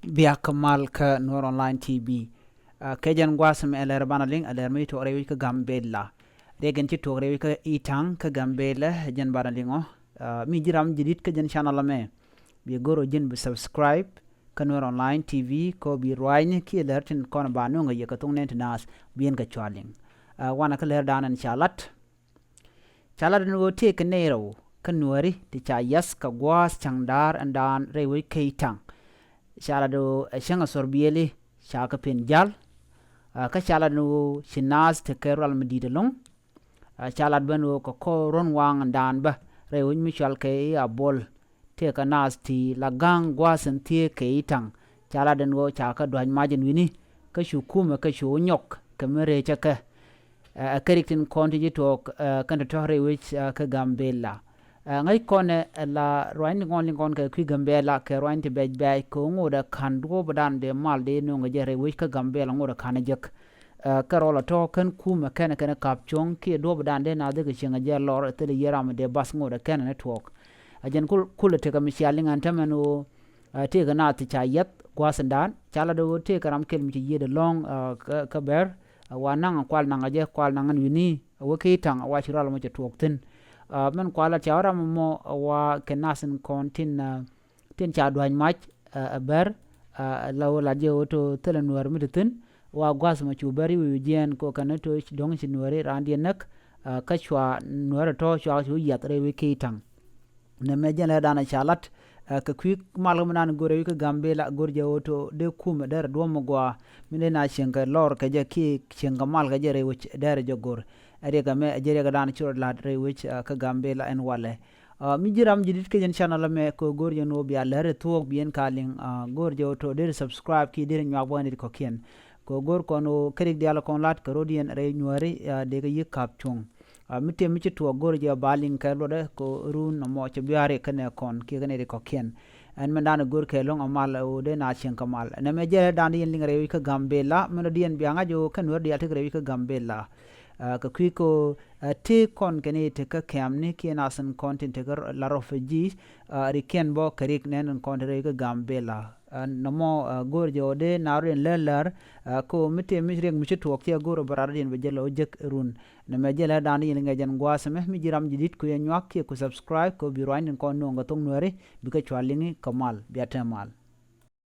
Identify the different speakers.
Speaker 1: biya kamal ka Nur Online TV kejan gwasam Läär banaling Läär mi to rewi ka gambela regen ci to rewi ka itang ka gambela jan banalingo mi jiram jidit ka jan channel me bi goro jin bi subscribe ka Nur Online TV ko bi roine ki Läär tin kon ba no nga yekatung nen nas bien ka chwaling wana ka Läär danan chalat no te ka nero ka nuari ti cha yas ka gwas changdar andan rewi ka itang shala do shanga sorbieli shaka pen jal ka shala no shinaz te keral medida long shala bano ko ron wang dan ba rewin michal ke abol te ka nas ti lagang gwasen te ke itang shala den go chaka doan majin wini ka shukuma ka shu nyok ka mere chaka keriktin konti to kan to rewich ka gambela ngai kone la roin ngon lingon ka kwi gambela ke roin te bej bay ko ngoda kan do badan de mal de no ngere wi ka gambela ngoda kan jek karola to kan kuma kana kap chong ki do badan de na de chinga je lor te de yaram de bas ngoda kana network ajen kul te ka mishaling antamano te ga na ti chayet kwasandan chala do te karam kel mi yede long ka ber wanang kwal nanga je kwal nangan wini wakitang wa chiral mo che tuokten men kwala chawra mo wa kenasen kontin tin cha dwan mach ber law la je oto telen war mitin wa gwas ma chu bari wi jen ko kanato dong chi nuare randi nak ka chwa nuare to chwa chu yatre wi kitang ne me jela dana chalat ka kwi malum nan gore wi ka gambela gorje oto de kuma der do mo gwa mine na shenga lor ka je ki shenga mal ga jere wi der jogor arega me jere ga dan chur la re which ka gambela en wale mi jiram jidit ke jen channel me ko gorje no bi Läär to bien kaling gorje to der subscribe ki der nya bonit ko ken ko gor kono kerik diala kon lat ko rodien re nyuari de ga yikap chung mite mi to gorje baling ka lo de ko run no mo che biare kane kon ki gane ko ken en men dan gor ke long amal o de na chen kamal ne me jere dan yen ling re ka gambela men dien bianga jo kan wor dial te re ka gambela ka kwiko te kon kene te ka kamni ki nasan content te la refugees riken bo karik nen content ka gambela namo gorje ode naru Läär ko mite misreng miche tuok ya goro baradin be jelo jek run ne me jela dan yin ngajan gwasame mi jiram jidit ku yanyak ki ku subscribe ko bi roin kon no ngatong nore bi ka chwalingi kamal biatemal